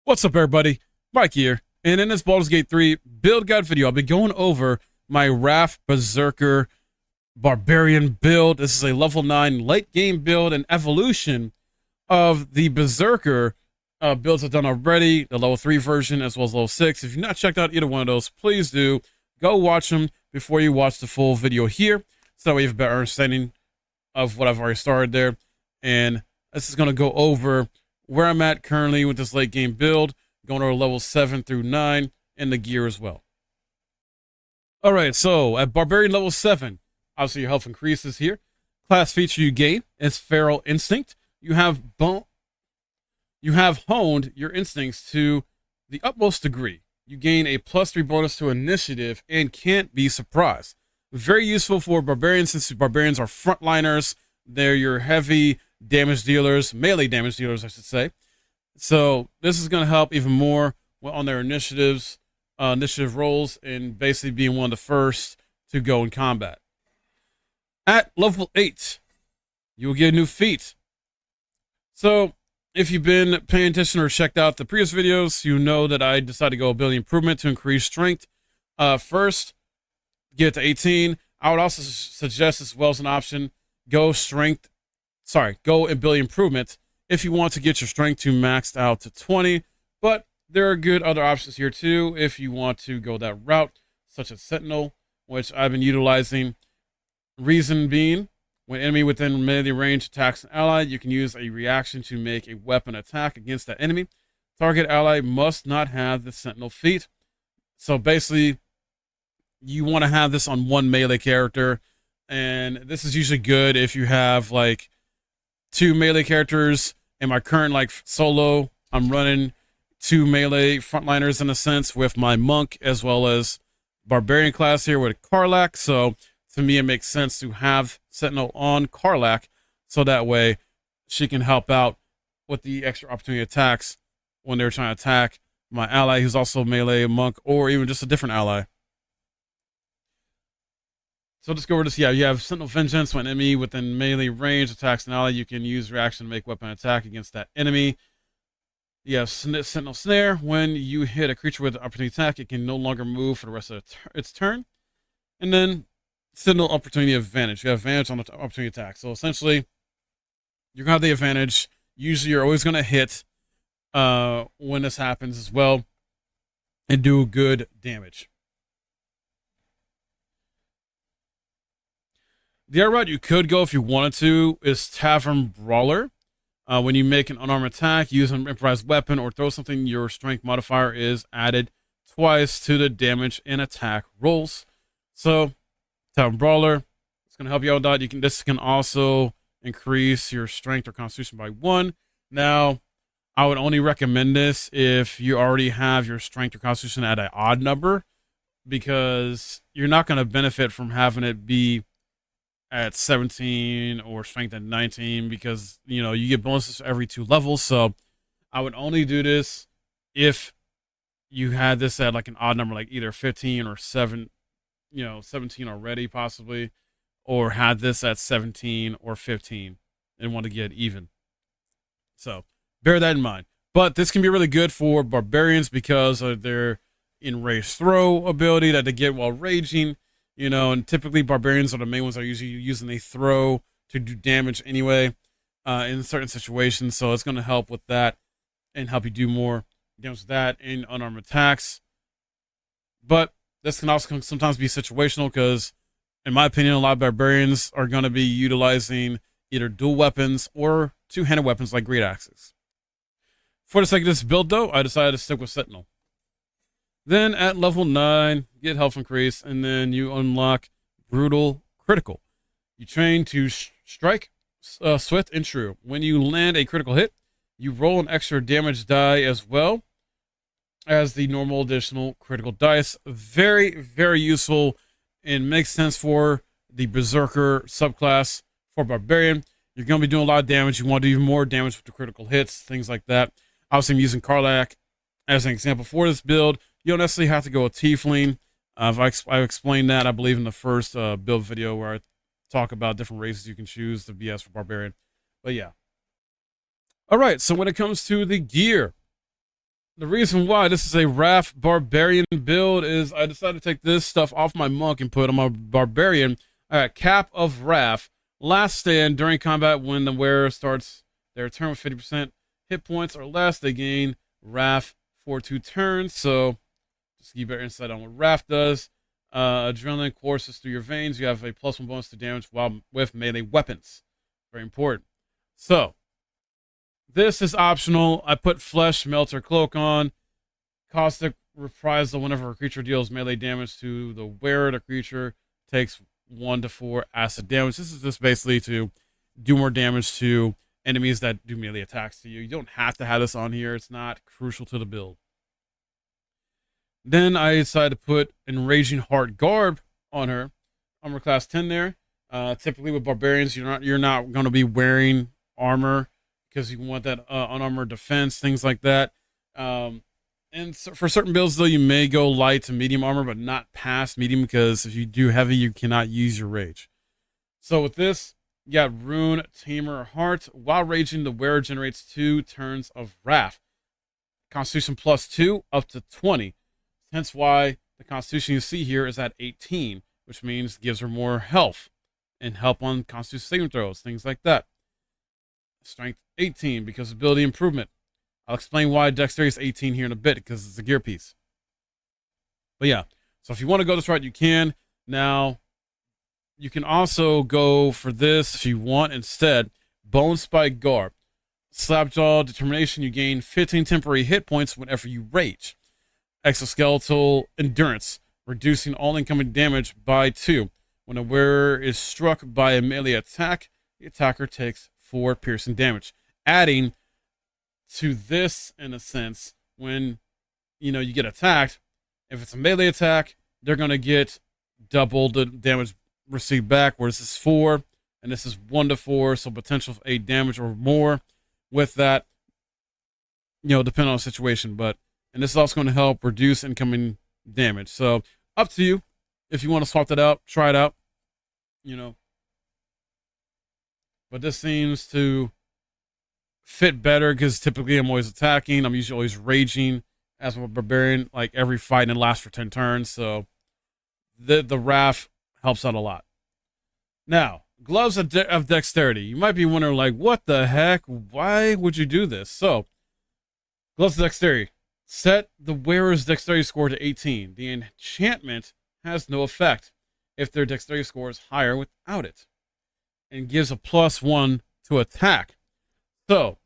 What's up, everybody? Mike here, and in this Baldur's Gate 3 build guide video, I'll be going over my Wrath Berserker Barbarian build. This is a level 9 late game build and evolution of the Berserker builds I've done already, the level 3 version as well as level 6. If you've not checked out either one of those, please do. Go watch them before you watch the full video here, so that way you have a better understanding of what I've already started there. And this is going to go over where I'm at currently with this late game build, going over level 7 through 9, and the gear as well. Alright, so at Barbarian level 7, obviously your health increases here. Class feature you gain is Feral Instinct. You have honed your instincts to the utmost degree. You gain a +3 bonus to initiative and can't be surprised. Very useful for Barbarians, since Barbarians are frontliners. They're your heavy damage dealers, melee damage dealers, I should say. So this is going to help even more on their initiative rolls, and basically being one of the first to go in combat. At level 8, you will get a new feat. So if you've been paying attention or checked out the previous videos, you know that I decided to go ability improvement to increase strength. First, get to 18. I would also suggest, as well as an option, go ability improvement if you want to get your strength to maxed out to 20. But there are good other options here too if you want to go that route, such as Sentinel, which I've been utilizing. Reason being, when enemy within melee range attacks an ally, you can use a reaction to make a weapon attack against that enemy. Target ally must not have the Sentinel feat. So basically, you want to have this on one melee character, and this is usually good if you have like 2 melee characters. In my current solo, I'm running 2 melee frontliners in a sense with my monk as well as barbarian class here with Karlach. So to me, it makes sense to have Sentinel on Karlach, so that way she can help out with the extra opportunity attacks when they're trying to attack my ally who's also melee, monk, or even just a different ally. So let's go over this. Yeah, you have Sentinel Vengeance. When enemy within melee range attacks an ally, you can use reaction to make weapon attack against that enemy. You have Sentinel Snare. When you hit a creature with opportunity attack, it can no longer move for the rest of its turn. And then Sentinel Opportunity Advantage. You have advantage on the opportunity attack. So essentially, you're going to have the advantage. Usually, you're always going to hit when this happens as well and do good damage. The other route you could go if you wanted to is Tavern Brawler. When you make an unarmed attack, use an improvised weapon, or throw something, your strength modifier is added twice to the damage and attack rolls. So, Tavern Brawler, it's going to help you out with that. This can also increase your strength or constitution by 1. Now, I would only recommend this if you already have your strength or constitution at an odd number, because you're not going to benefit from having it be at 17 or strength at 19, because you get bonuses every 2 levels. So I would only do this if you had this at an odd number, like either 15 or 17 already possibly, or had this at 17 or 15 and want to get even. So bear that in mind. But this can be really good for barbarians because of their enraged throw ability that they get while raging. And typically barbarians are the main ones that are usually using a throw to do damage anyway in certain situations. So it's going to help with that and help you do more damage with that in unarmed attacks. But this can also sometimes be situational because, in my opinion, a lot of barbarians are going to be utilizing either dual weapons or 2-handed weapons like great axes. For the sake of this build, though, I decided to stick with Sentinel. Then at level 9, get health increase, and then you unlock Brutal Critical. You train to strike swift and true. When you land a critical hit, you roll an extra damage die as well as the normal additional critical dice. Very, very useful and makes sense for the Berserker subclass for Barbarian. You're going to be doing a lot of damage. You want to do even more damage with the critical hits, things like that. Obviously, I'm using Karlach as an example for this build. You don't necessarily have to go with Tiefling. I've explained that, I believe, in the first build video where I talk about different races you can choose to be as for Barbarian. But yeah. All right, so when it comes to the gear, The reason why this is a Wrath Barbarian build is I decided to take this stuff off my Monk and put on my Barbarian. I got Cap of Wrath. Last stand during combat when the wearer starts their turn with 50% hit points or less, they gain Wrath for 2 turns. So just to give you better insight on what Wrath does. Adrenaline courses through your veins. You have a +1 bonus to damage while with melee weapons. Very important. So this is optional. I put Flesh Melter Cloak on. Caustic Reprisal whenever a creature deals melee damage to the wearer. The creature takes 1 to 4 acid damage. This is just basically to do more damage to enemies that do melee attacks to you. You don't have to have this on here. It's not crucial to the build. Then I decided to put Enraging Heart Garb on her. Armor class 10 there. Typically with Barbarians, you're not going to be wearing armor because you want that unarmored defense, things like that. And so for certain builds, though, you may go light to medium armor, but not past medium, because if you do heavy, you cannot use your rage. So with this, you got Rune Tamer Heart. While raging, the wearer generates 2 turns of wrath. Constitution +2 up to 20. Hence why the Constitution you see here is at 18, which means it gives her more health and help on Constitution saving throws, things like that. Strength 18 because of ability improvement. I'll explain why Dexterity is 18 here in a bit because it's a gear piece. But yeah, so if you want to go this route, you can. Now, you can also go for this if you want instead. Bone Spike Garb. Slapjaw Determination, you gain 15 temporary hit points whenever you rage. Exoskeletal Endurance, reducing all incoming damage by 2. When a wearer is struck by a melee attack, the attacker takes 4 piercing damage. Adding to this, in a sense, when you get attacked, if it's a melee attack, they're going to get double the damage received back, whereas this is 4, and this is 1 to 4, so potential for 8 damage or more with that, depending on the situation. And this is also going to help reduce incoming damage. So up to you if you want to swap that out, try it out, But this seems to fit better because typically I'm always attacking. I'm usually always raging as a Barbarian, like every fight, and it lasts for 10 turns. So the Wrath helps out a lot. Now, Gloves of Dexterity. You might be wondering, like, what the heck? Why would you do this? So, Gloves of Dexterity. Set the wearer's dexterity score to 18. The enchantment has no effect if their dexterity score is higher without it, and gives a +1 to attack. So,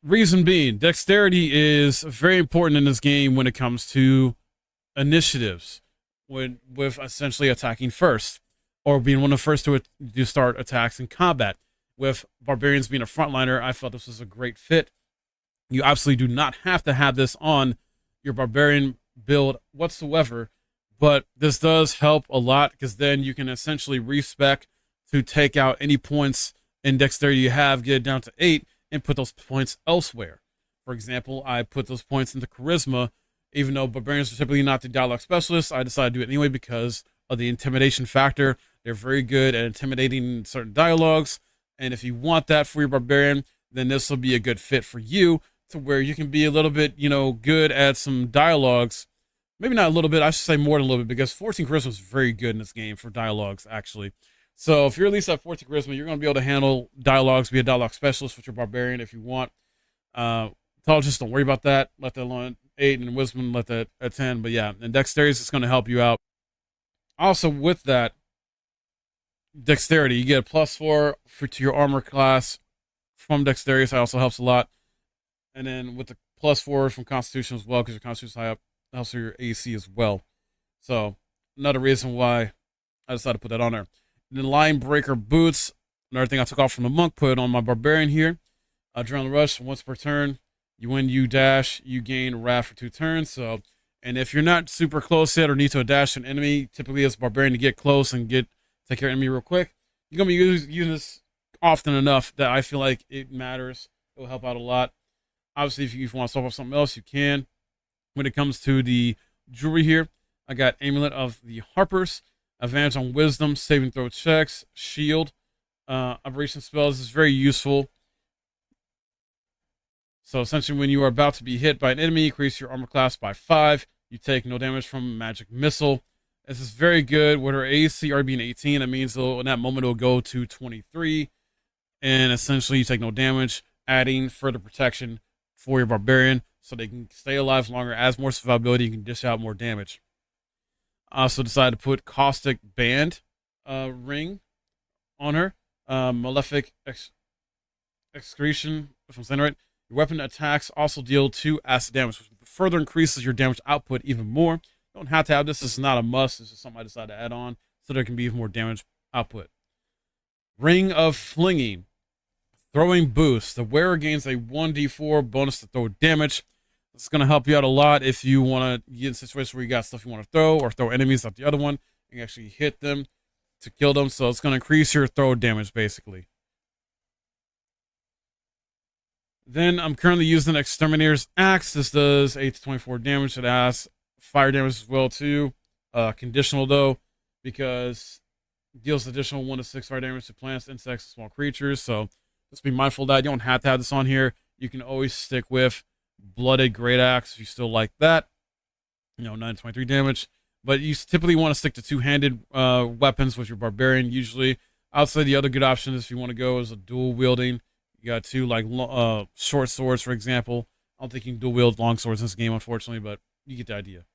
reason being, dexterity is very important in this game when it comes to initiatives, with essentially attacking first, or being one of the first to start attacks in combat. With Barbarians being a frontliner, I felt this was a great fit. You absolutely do not have to have this on your Barbarian build whatsoever, but this does help a lot because then you can essentially respec to take out any points in dexterity you have, get it down to 8, and put those points elsewhere. For example, I put those points into Charisma. Even though Barbarians are typically not the dialogue specialists, I decided to do it anyway because of the intimidation factor. They're very good at intimidating certain dialogues, and if you want that for your Barbarian, then this will be a good fit for you, to where you can be a little bit, good at some dialogues. Maybe not a little bit, I should say more than a little bit, because 14 Charisma is very good in this game for dialogues, actually. So if you're at least at 14 Charisma, you're going to be able to handle dialogues, be a dialogue specialist with your Barbarian if you want. Intelligence, don't worry about that. Let that alone. 8, and Wisdom, let that at 10. But yeah, and Dexterity is just going to help you out. Also, with that Dexterity, you get a +4 to your armor class from Dexterity, so that also helps a lot. And then with the +4 from Constitution as well, because your Constitution is high up, helps your AC as well. So another reason why I decided to put that on there. And then Line Breaker Boots, another thing I took off from the Monk, put it on my Barbarian here. Adrenaline Rush, once per turn. You dash, you gain Wrath for 2 turns. So, and if you're not super close yet or need to dash an enemy, typically as a Barbarian to get close and take care of an enemy real quick, you're going to be using this often enough that I feel like it matters. It will help out a lot. Obviously, if you want to swap off something else, you can. When it comes to the jewelry here, I got Amulet of the Harpers, advantage on Wisdom, saving throw checks, shield, Aberration spells is very useful. So essentially, when you are about to be hit by an enemy, increase your armor class by 5. You take no damage from magic missile. This is very good. With her AC already being 18, that means in that moment it'll go to 23. And essentially, you take no damage, adding further protection for your Barbarian so they can stay alive longer. As more survivability, you can dish out more damage. I also decided to put Caustic Band ring on her. Malefic Excretion, if I'm saying it right. Your weapon attacks also deal 2 acid damage, which further increases your damage output even more. You don't have to have this. This is not a must. This is something I decided to add on so there can be even more damage output. Ring of Flinging. Throwing Boost. The wearer gains a 1d4 bonus to throw damage. This is going to help you out a lot if you want to get in a situation where you got stuff you want to throw or throw enemies at the other one. You can actually hit them to kill them. So it's going to increase your throw damage, basically. Then I'm currently using Exterminator's Axe. This does 8 to 24 damage. It has fire damage as well, too. Conditional, though, because it deals additional 1 to 6 fire damage to plants, insects, and small creatures. So just be mindful of that. You don't have to have this on here. You can always stick with Blooded Great Axe if you still like that. 9 to 23 damage. But you typically want to stick to two-handed weapons with your Barbarian, usually. Outside, the other good option if you want to go is a dual wielding. You got 2 like short swords, for example. I don't think you can dual wield long swords in this game, unfortunately, but you get the idea.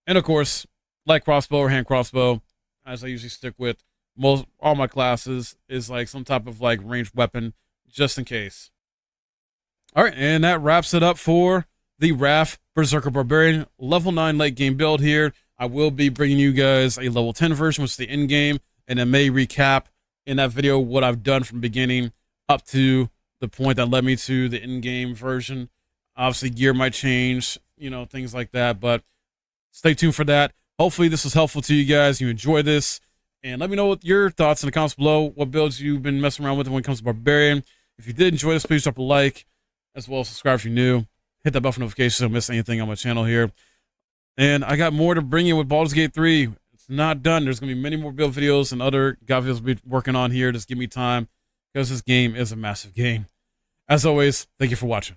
And of course, light crossbow or hand crossbow, as I usually stick with all my classes, is like some type of like ranged weapon, just in case. All right, and that wraps it up for the Wrath Berserker Barbarian level 9 late game build here. I will be bringing you guys a level 10 version, which is the end game, and I may recap in that video what I've done from beginning up to the point that led me to the in-game version. Obviously, gear might change, things like that, but stay tuned for that. Hopefully, this was helpful to you guys. You enjoy this, and let me know what your thoughts in the comments below, what builds you've been messing around with when it comes to Barbarian. If you did enjoy this, please drop a like, as well as subscribe if you're new. Hit that bell for notifications so you don't miss anything on my channel here. And I got more to bring you with Baldur's Gate 3. Not done. There's going to be many more build videos and other guide videos we'll be working on here. Just give me time because this game is a massive game. As always, thank you for watching.